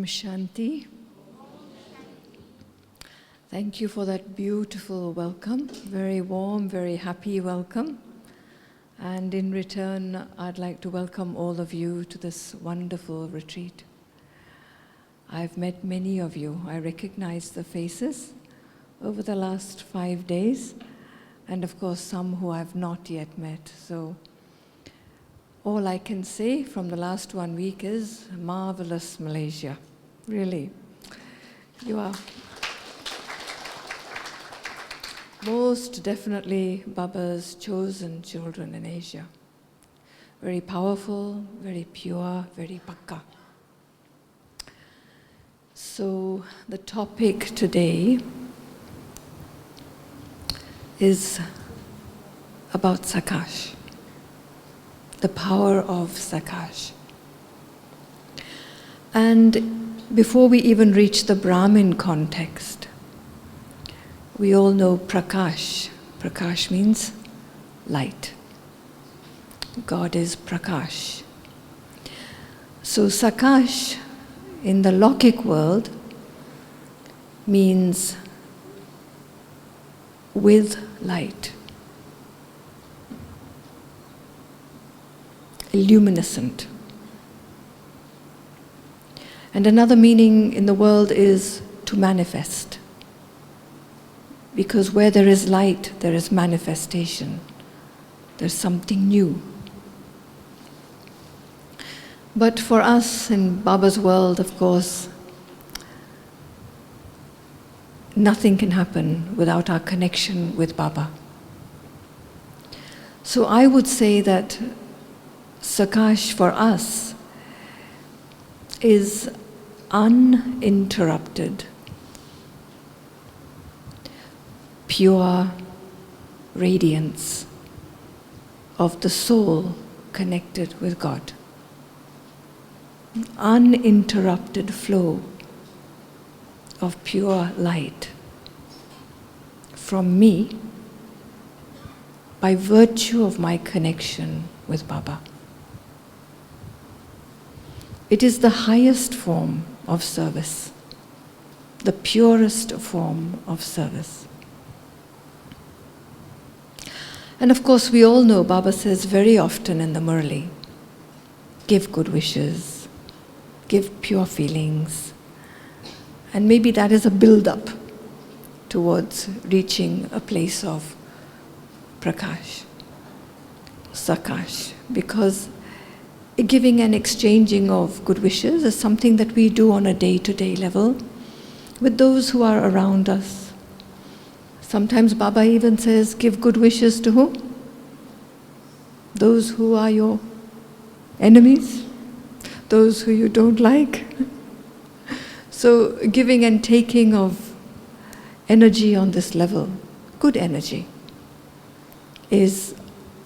Shanti. Thank you for that beautiful welcome, very warm, very happy welcome. And in return, I'd like to welcome all of you to this wonderful retreat. I've met many of you. I recognize the faces over the last 5 days, and of course some who I've not yet met. So all I can say from the last 1 week is marvelous Malaysia. Really, you are most definitely Baba's chosen children in Asia. Very powerful, very pure, very pakka. So the topic today is about Sakash, the power of Sakash. And before we even reach the Brahmin context, we all know Prakash. Prakash means light. God is Prakash. So Sakash in the Lokik world means with light, luminescent. And another meaning in the world is to manifest. Because where there is light, there is manifestation. There's something new. But for us in Baba's world, of course, nothing can happen without our connection with Baba. So I would say that Sakash for us is uninterrupted, pure radiance of the soul connected with God. Uninterrupted flow of pure light from me by virtue of my connection with Baba. It is the highest form of service, the purest form of service. And of course, we all know Baba says very often in the Murli, give good wishes, give pure feelings. And maybe that is a build-up towards reaching a place of Prakash, Sakash, because giving and exchanging of good wishes is something that we do on a day-to-day level with those who are around us. Sometimes Baba even says, give good wishes to who? Those who are your enemies, those who you don't like. So giving and taking of energy on this level, good energy, is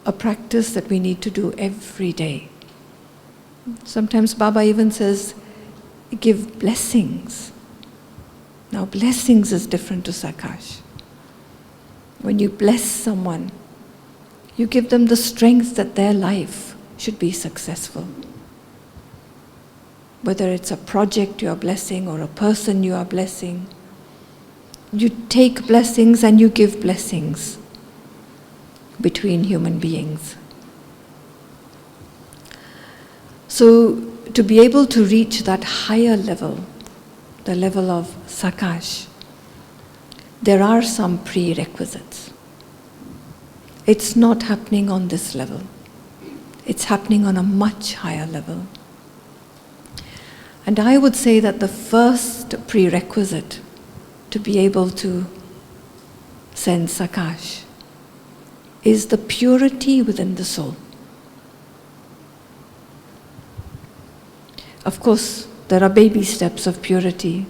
a practice that we need to do every day. Sometimes Baba even says, give blessings. Now blessings is different to Sakash. When you bless someone, you give them the strength that their life should be successful. Whether it's a project you are blessing or a person you are blessing, you take blessings and you give blessings between human beings. So to be able to reach that higher level, the level of Sakash, there are some prerequisites. It's not happening on this level. It's happening on a much higher level. And I would say that the first prerequisite to be able to send Sakash is the purity within the soul. Of course, there are baby steps of purity.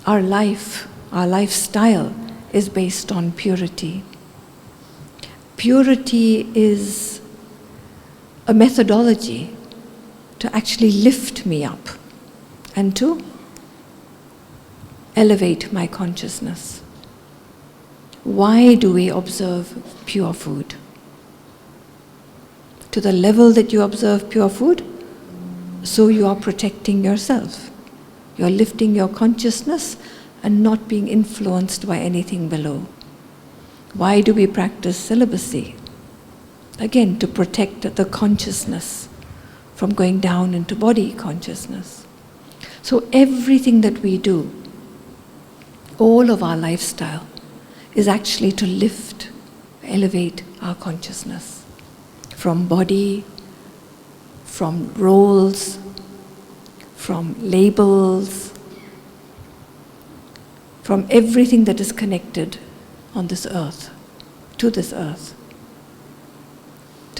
Our life, our lifestyle is based on purity. Purity is a methodology to actually lift me up and to elevate my consciousness. Why do we observe pure food? To the level that you observe pure food, so you are protecting yourself. You're lifting your consciousness and not being influenced by anything below. Why do we practice celibacy? Again, to protect the consciousness from going down into body consciousness. So everything that we do, all of our lifestyle, is actually to lift, elevate our consciousness from body, from roles, from labels, from everything that is connected on this earth, to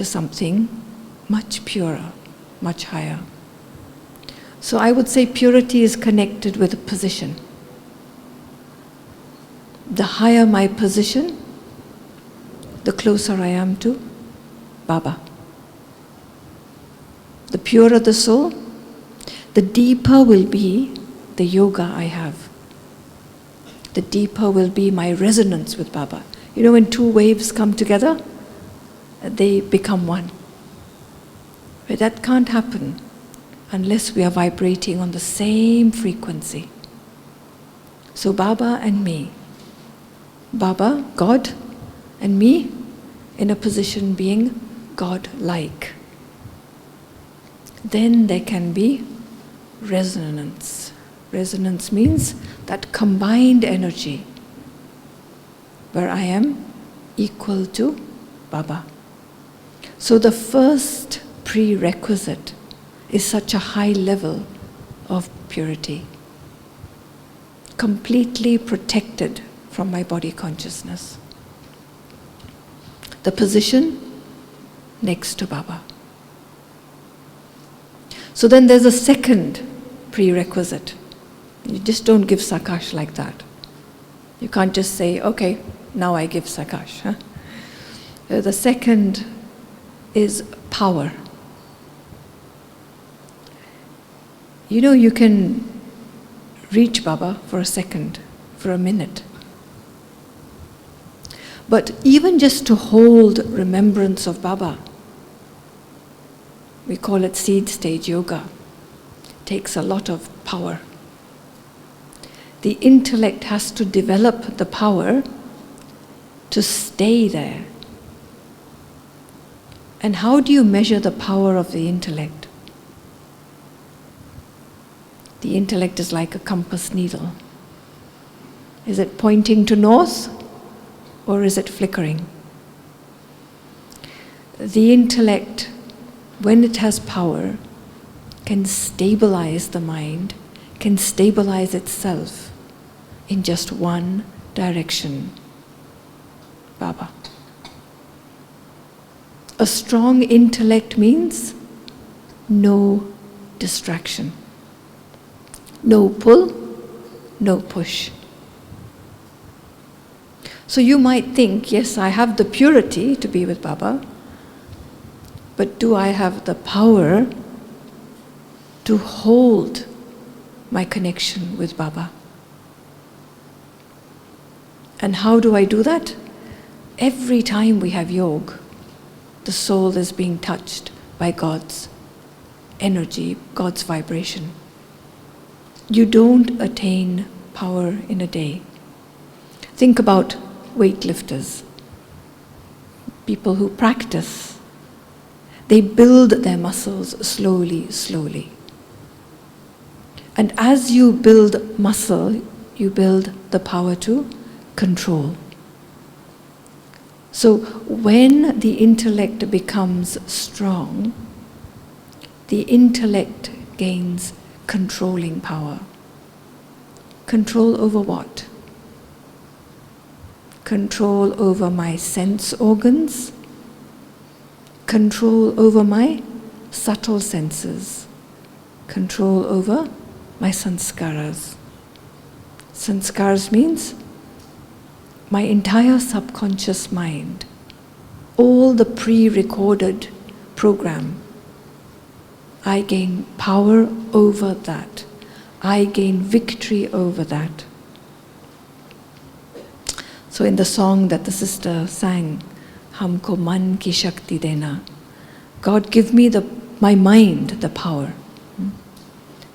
something much purer, much higher. So I would say purity is connected with a position. The higher my position, the closer I am to Baba. The purer the soul, the deeper will be the yoga I have. The deeper will be my resonance with Baba. You know, when two waves come together, they become one. But that can't happen unless we are vibrating on the same frequency. So Baba and me, Baba, God, and me in a position being God-like. Then there can be resonance. Resonance means that combined energy where I am equal to Baba. So the first prerequisite is such a high level of purity, completely protected from my body consciousness. The position next to Baba. So then there's a second prerequisite. You just don't give Sakash like that. You can't just say, okay, now I give Sakash. Huh? The second is power. You know, you can reach Baba for a second, for a minute. But even just to hold remembrance of Baba, we call it seed stage yoga, takes a lot of power. The intellect has to develop the power to stay there. And how do you measure the power of the intellect? The intellect is like a compass needle. Is it pointing to north or is it flickering? The intellect, when it has power, can stabilize the mind, can stabilize itself in just one direction. Baba. A strong intellect means no distraction. No pull, no push. So you might think, yes, I have the purity to be with Baba, but do I have the power to hold my connection with Baba? And how do I do that? Every time we have yoga, the soul is being touched by God's energy, God's vibration. You don't attain power in a day. Think about weightlifters, people who practice. They build their muscles slowly, slowly. And as you build muscle, you build the power to control. So when the intellect becomes strong, the intellect gains controlling power. Control over what? Control over my sense organs, control over my subtle senses, control over my sanskaras. Sanskaras means my entire subconscious mind, all the pre-recorded program. I gain power over that. I gain victory over that. So in the song that the sister sang, Humko man ki shakti dena, God give me my mind the power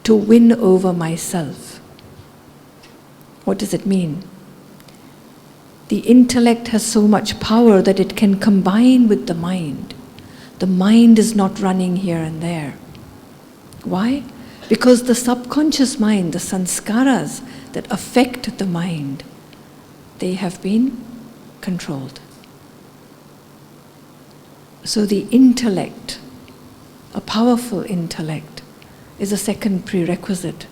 to win over myself. What does it mean? The intellect has so much power that it can combine with the mind. The mind is not running here and there. Why? Because the subconscious mind, the sanskaras that affect the mind, they have been controlled. So the intellect, a powerful intellect, is a second prerequisite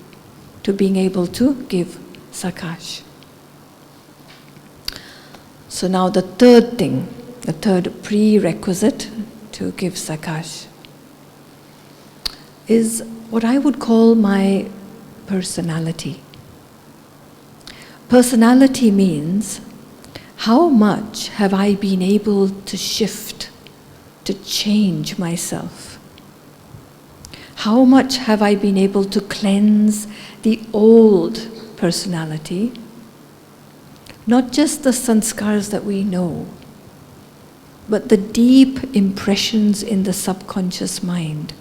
to being able to give Sakash. So now the third thing, the third prerequisite to give Sakash is what I would call my personality. Personality means how much have I been able to shift, to change myself? How much have I been able to cleanse the old personality? Not just the sanskars that we know, but the deep impressions in the subconscious mind.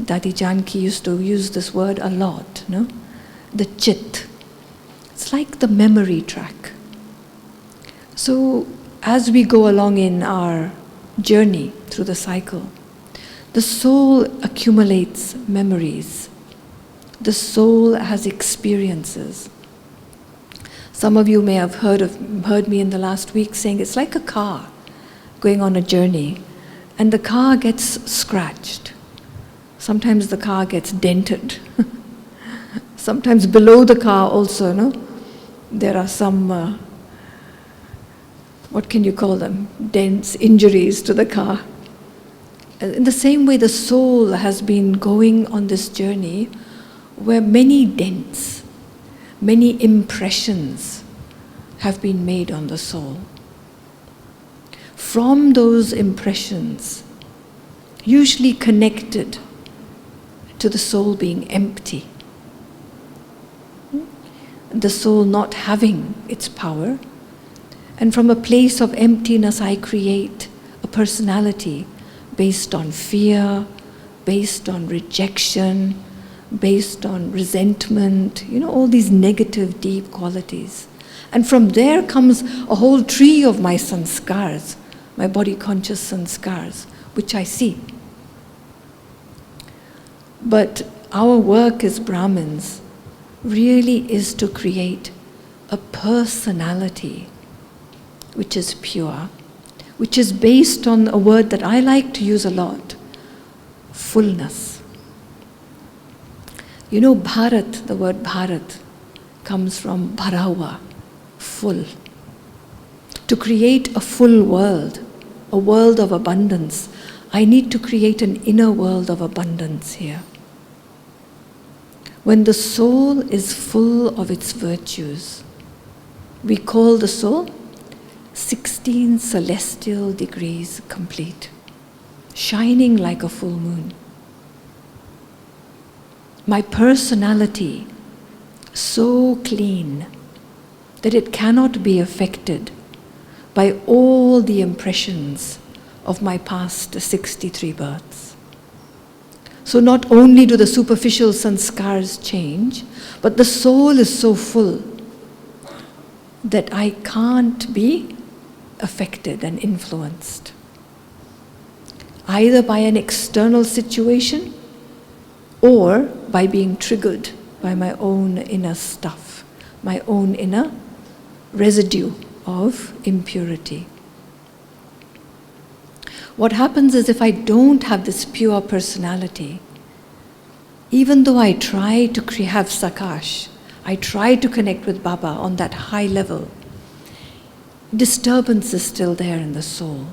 Dadi Janki used to use this word a lot, no? The chit. It's like the memory track. So as we go along in our journey through the cycle, the soul accumulates memories. The soul has experiences. Some of you may have heard me in the last week saying it's like a car going on a journey, and the car gets scratched. Sometimes the car gets dented. Sometimes below the car also, no? There are some, what can you call them? Dents, injuries to the car. In the same way, the soul has been going on this journey where many dents, many impressions have been made on the soul. From those impressions, usually connected to the soul being empty, the soul not having its power, and from a place of emptiness I create a personality based on fear, based on rejection, based on resentment, all these negative, deep qualities. And from there comes a whole tree of my sanskars, my body-conscious sanskars, which I see. But our work as Brahmins really is to create a personality which is pure, which is based on a word that I like to use a lot, fullness. Bharat, the word Bharat, comes from bharawa, full. To create a full world, a world of abundance, I need to create an inner world of abundance here. When the soul is full of its virtues, we call the soul 16 celestial degrees complete, shining like a full moon. My personality so clean that it cannot be affected by all the impressions of my past 63 births. So not only do the superficial sanskars change, but the soul is so full that I can't be affected and influenced, either by an external situation or by being triggered by my own inner stuff, my own inner residue of impurity. What happens is if I don't have this pure personality, even though I try to have Sakash, I try to connect with Baba on that high level, disturbance is still there in the soul.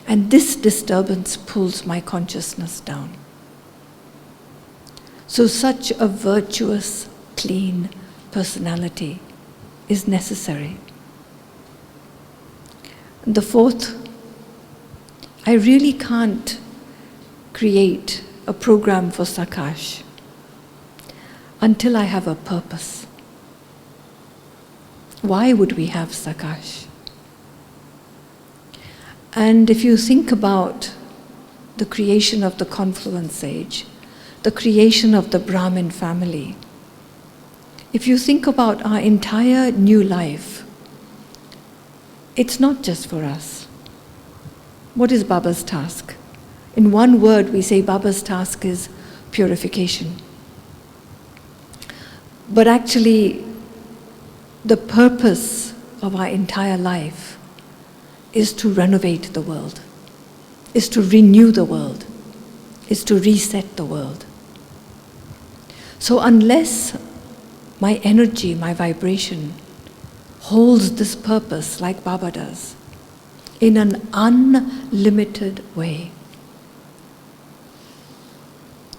And this disturbance pulls my consciousness down. So such a virtuous, clean personality is necessary. The fourth, I really can't create a program for Sakash until I have a purpose. Why would we have Sakash? And if you think about the creation of the confluence age, the creation of the Brahmin family. If you think about our entire new life, it's not just for us. What is Baba's task? In one word, we say Baba's task is purification. But actually, the purpose of our entire life is to renovate the world, is to renew the world, is to reset the world. So unless my energy, my vibration holds this purpose like Baba does, in an unlimited way,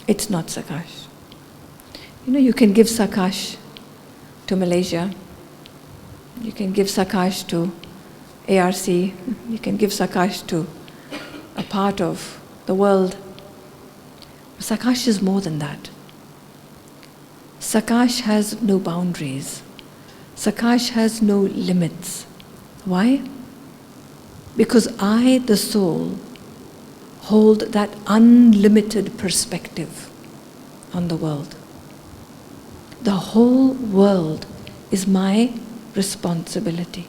it's not Sakash. You can give Sakash to Malaysia, you can give Sakash to ARC, you can give Sakash to a part of the world. Sakash is more than that. Sakash has no boundaries. Sakash has no limits. Why? Because I, the soul, hold that unlimited perspective on the world. The whole world is my responsibility.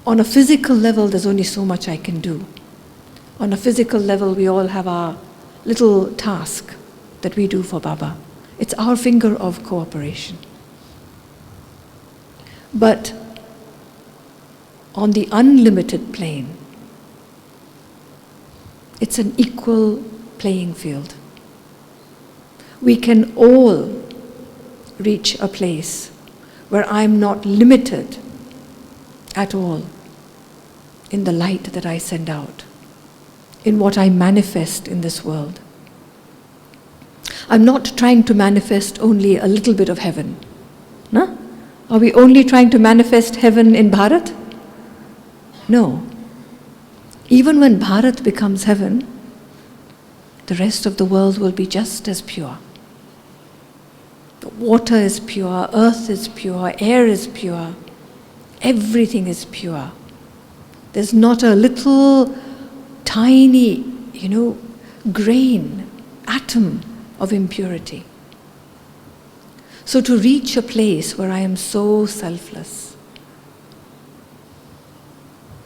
On a physical level, there's only so much I can do. On a physical level, we all have our little task that we do for Baba. It's our finger of cooperation. But on the unlimited plane, it's an equal playing field. We can all reach a place where I'm not limited at all in the light that I send out, in what I manifest in this world. I'm not trying to manifest only a little bit of heaven. No? Are we only trying to manifest heaven in Bharat? No. Even when Bharat becomes heaven, the rest of the world will be just as pure. The water is pure, earth is pure, air is pure, everything is pure. There's not a little tiny, grain, atom of impurity. So to reach a place where I am so selfless,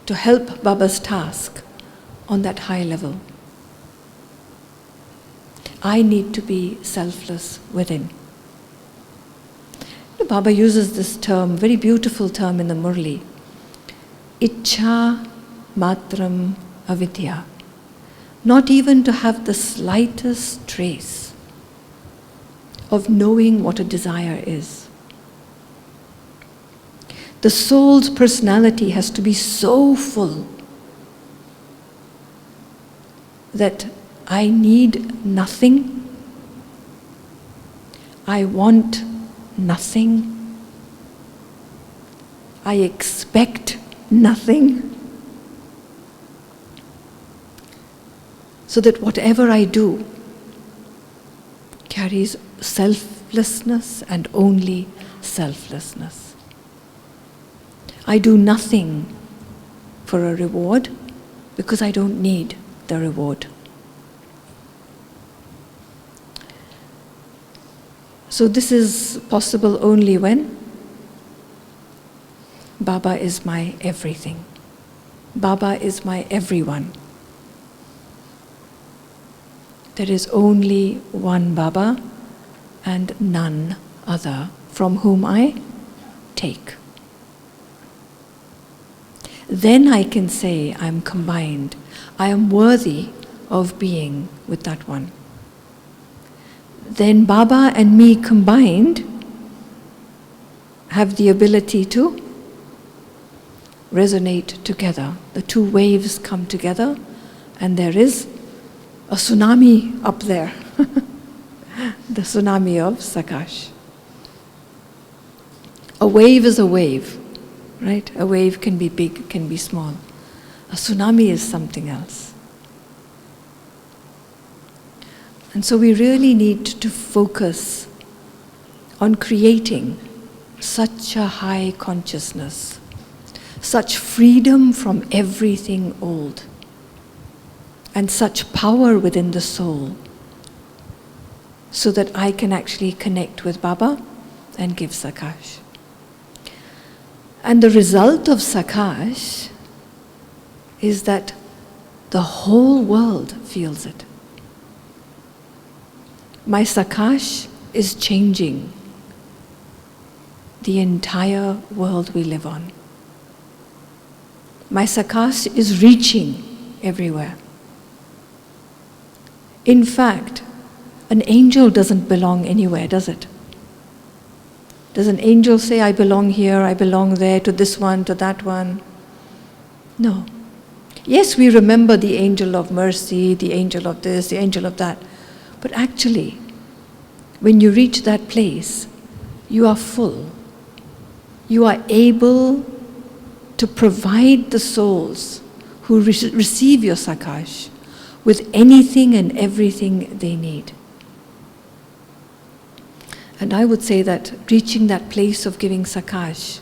to help Baba's task on that high level, I need to be selfless within. Baba uses this term, very beautiful term in the Murli, Ichcha matram avidya. Not even to have the slightest trace of knowing what a desire is. The soul's personality has to be so full that I need nothing, I want nothing, I expect nothing, so that whatever I do carries selflessness and only selflessness. I do nothing for a reward because I don't need the reward. So this is possible only when Baba is my everything. Baba is my everyone. There is only one Baba and none other from whom I take. Then I can say I'm combined. I am worthy of being with that one. Then Baba and me combined have the ability to resonate together. The two waves come together and there is a tsunami up there. The tsunami of Sakash. A wave is a wave, right? A wave can be big, can be small. A tsunami is something else. And so we really need to focus on creating such a high consciousness, such freedom from everything old, and such power within the soul so that I can actually connect with Baba and give Sakash. And the result of Sakash is that the whole world feels it. My Sakash is changing the entire world we live on. My Sakash is reaching everywhere. In fact, an angel doesn't belong anywhere, does it? Does an angel say, I belong here, I belong there, to this one, to that one? No. Yes, we remember the angel of mercy, the angel of this, the angel of that. But actually, when you reach that place, you are full. You are able to provide the souls who receive your Sakash with anything and everything they need. And I would say that reaching that place of giving Sakash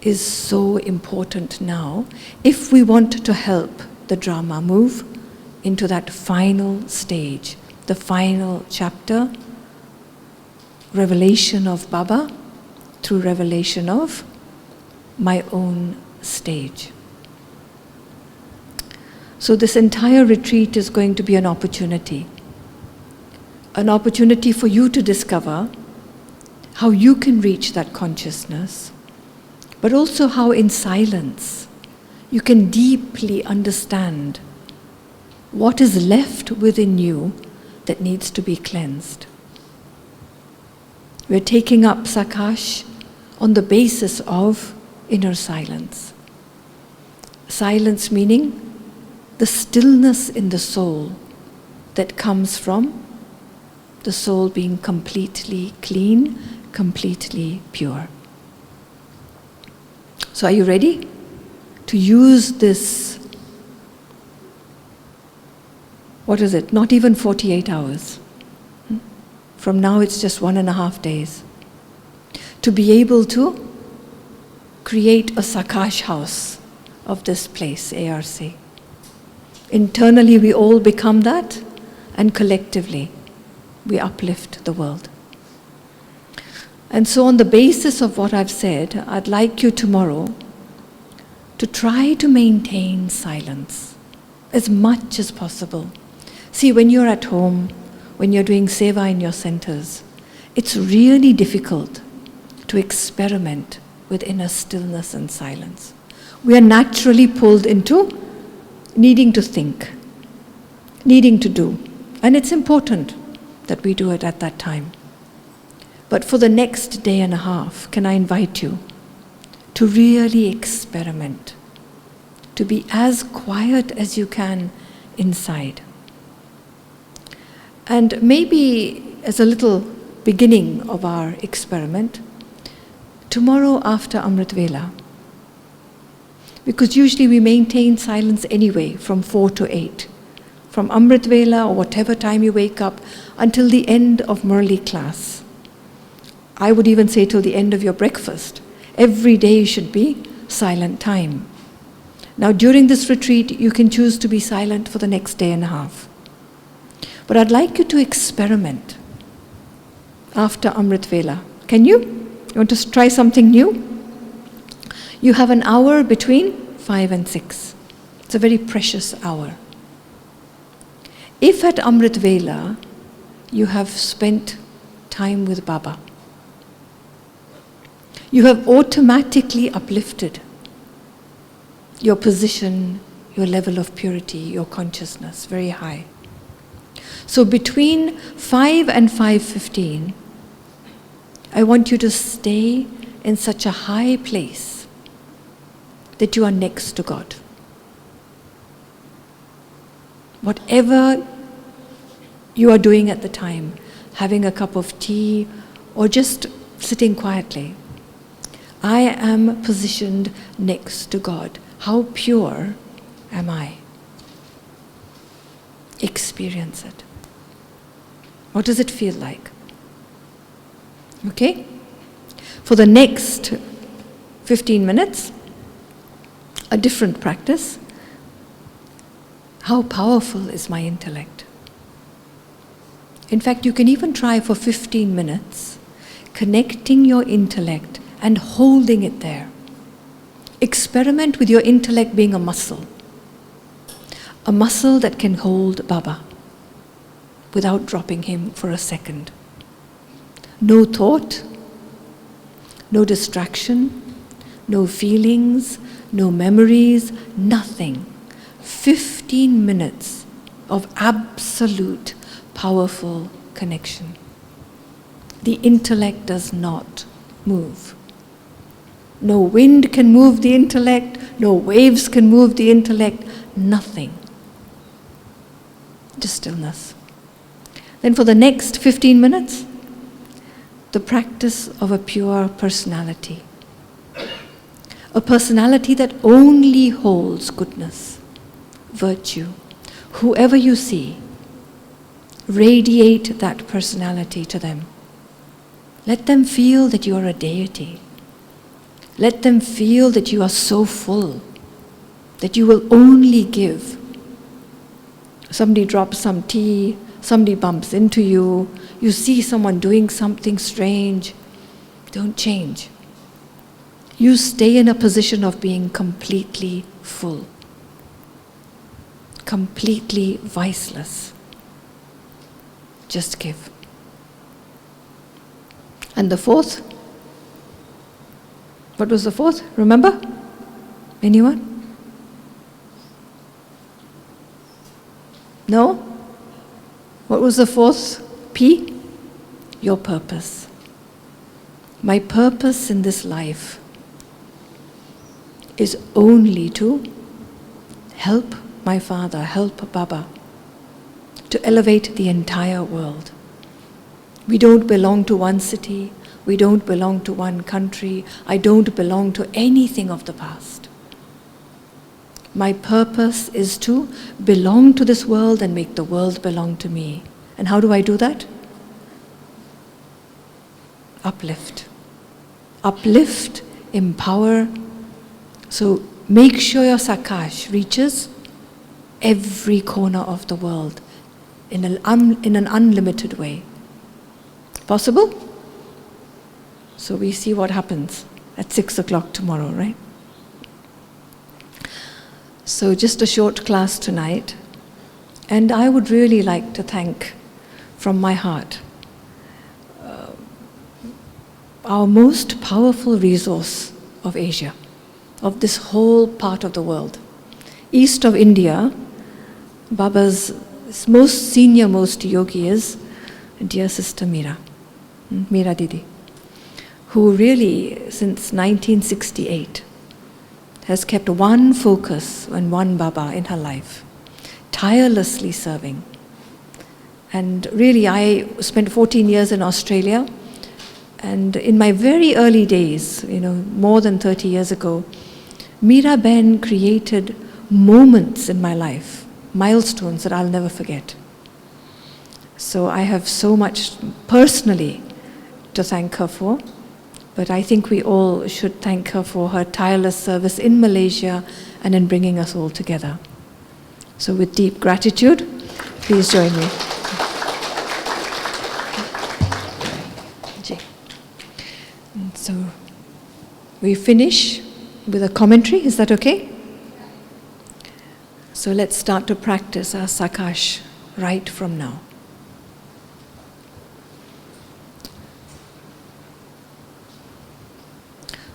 is so important now if we want to help the drama move into that final stage, the final chapter, revelation of Baba through revelation of my own stage. So this entire retreat is going to be an opportunity for you to discover how you can reach that consciousness, but also how in silence you can deeply understand what is left within you that needs to be cleansed. We're taking up Sakash on the basis of inner silence. Silence meaning the stillness in the soul that comes from the soul being completely clean, completely pure. So are you ready to use this, what is it, not even 48 hours. From now it's just 1.5 days. To be able to create a Sakash house of this place, ARC. Internally we all become that, and collectively we uplift the world. And so on the basis of what I've said, I'd like you tomorrow to try to maintain silence as much as possible. See, when you're at home, when you're doing seva in your centers, it's really difficult to experiment with inner stillness and silence. We are naturally pulled into needing to think, needing to do. And it's important that we do it at that time. But for the next day and a half, can I invite you to really experiment, to be as quiet as you can inside. And maybe as a little beginning of our experiment, tomorrow after Amrit Vela, because usually we maintain silence anyway from 4 to 8, from Amrit Vela or whatever time you wake up until the end of Murli class. I would even say till the end of your breakfast. Every day should be silent time. Now during this retreat, you can choose to be silent for the next day and a half. But I'd like you to experiment after Amrit Vela. Can you? You want to try something new? You have an hour between 5 and 6. It's a very precious hour. If at Amrit Vela you have spent time with Baba, you have automatically uplifted your position, your level of purity, your consciousness very high. So between 5 and 5:15, I want you to stay in such a high place that you are next to God. Whatever you are doing at the time, having a cup of tea or just sitting quietly, I am positioned next to God. How pure am I? Experience it. What does it feel like? Okay? For the next 15 minutes, a different practice. How powerful is my intellect? In fact, you can even try for 15 minutes, connecting your intellect and holding it there. Experiment with your intellect being a muscle that can hold Baba without dropping him for a second. No thought, no distraction, no feelings, no memories, nothing. 15 minutes of absolute powerful connection. The intellect does not move. No wind can move the intellect, no waves can move the intellect, nothing. Just stillness. Then for the next 15 minutes, the practice of a pure personality. A personality that only holds goodness, virtue. Whoever you see, radiate that personality to them. Let them feel that you are a deity. Let them feel that you are so full, that you will only give. Somebody drops some tea, somebody bumps into you, you see someone doing something strange. Don't change. You stay in a position of being completely full, completely viceless. Just give. And the fourth? What was the fourth? Remember? Anyone? No? What was the fourth P? Your purpose. My purpose in this life is only to help my father, help Baba, to elevate the entire world. We don't belong to one city, we don't belong to one country, I don't belong to anything of the past. My purpose is to belong to this world and make the world belong to me. And how do I do that? Uplift. Uplift, empower. So make sure your Sakash reaches every corner of the world in an unlimited way. Possible? So we see what happens at 6 o'clock tomorrow, right? So just a short class tonight. And I would really like to thank from my heart our most powerful resource of Asia, of this whole part of the world. East of India, Baba's most senior, most yogi is dear sister Meera, Meera Didi, who really, since 1968, has kept one focus and one Baba in her life, tirelessly serving. And really, I spent 14 years in Australia, and in my very early days, more than 30 years ago, Meera Ben created moments in my life, milestones that I'll never forget. So I have so much personally to thank her for, but I think we all should thank her for her tireless service in Malaysia and in bringing us all together. So with deep gratitude, please join me. And so we finish with a commentary, is that okay? So let's start to practice our Sakash right from now.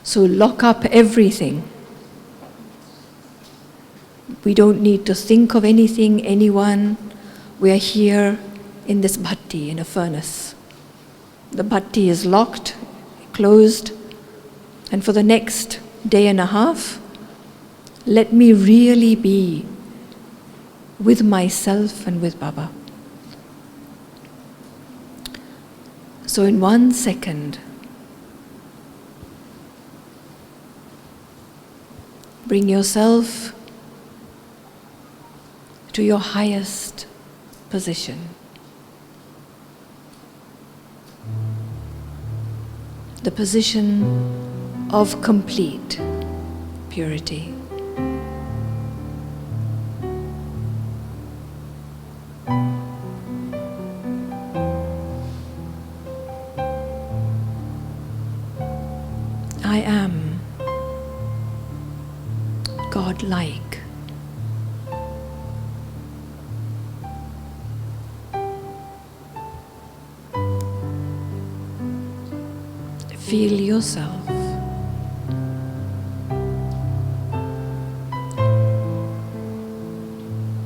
So lock up everything. We don't need to think of anything, anyone. We are here in this bhatti, in a furnace. The bhatti is locked, closed, and for the next day and a half, let me really be with myself and with Baba. So in 1 second, bring yourself to your highest position. The position of complete purity. am God-like. Feel yourself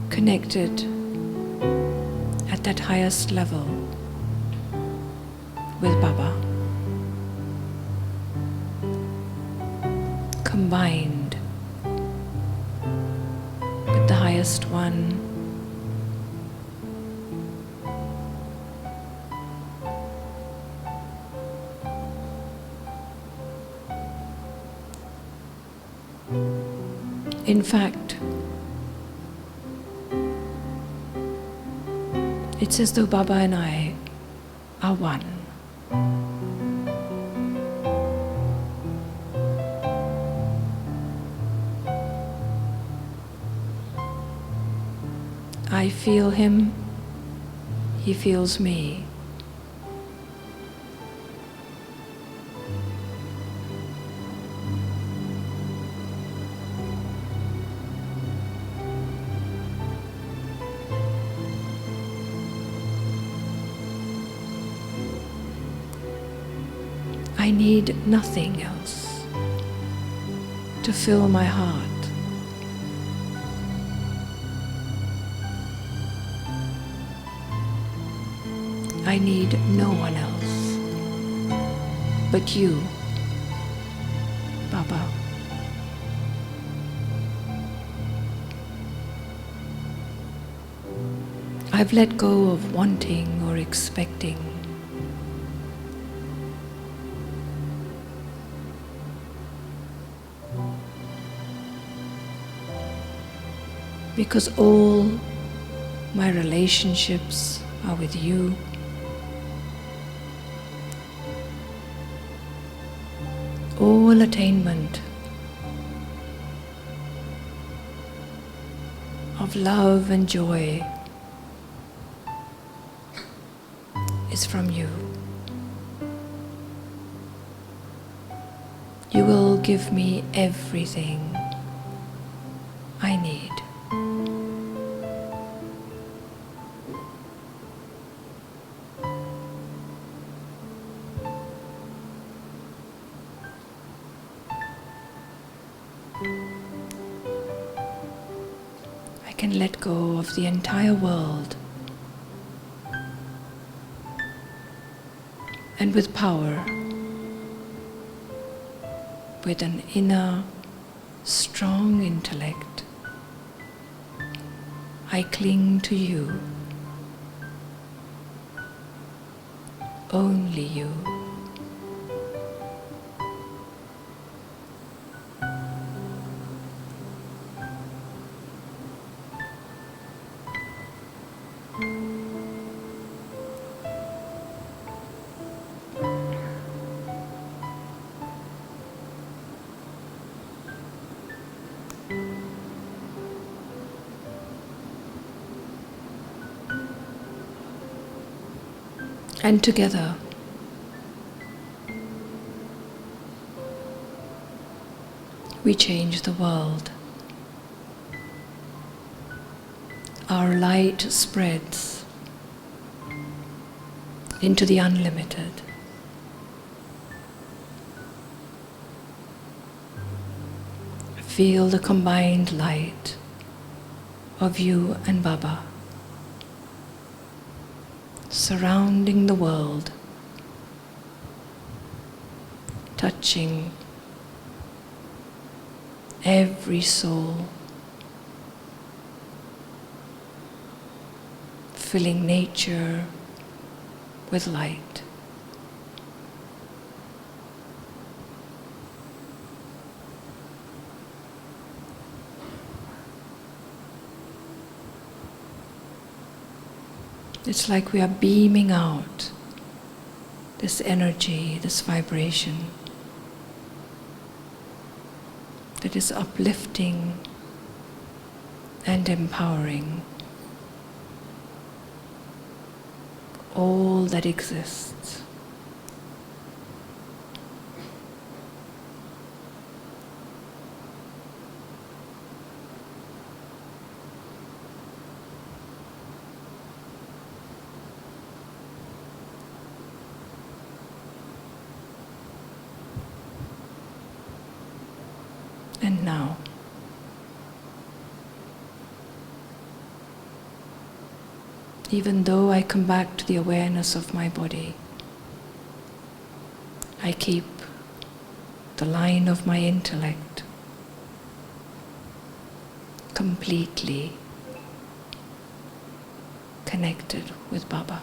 connected at that highest level with Baba, combined with the highest one. In fact, it's as though Baba and I are one. I feel him, he feels me. I need nothing else to fill my heart. I need no one else but you, Baba. I've let go of wanting or expecting. Because all my relationships are with you. All attainment of love and joy is from you. You will give me everything I need. I can let go of the entire world, and with power, with an inner, strong intellect, I cling to you, only you. And together, we change the world. Our light spreads into the unlimited. Feel the combined light of you and Baba surrounding the world, touching every soul, filling nature with light. It's like we are beaming out this energy, this vibration that is uplifting and empowering all that exists. and now. Even though I come back to the awareness of my body, I keep the line of my intellect completely connected with Baba.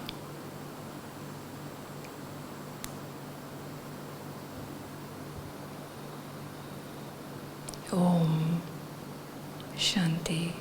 Om Shanti.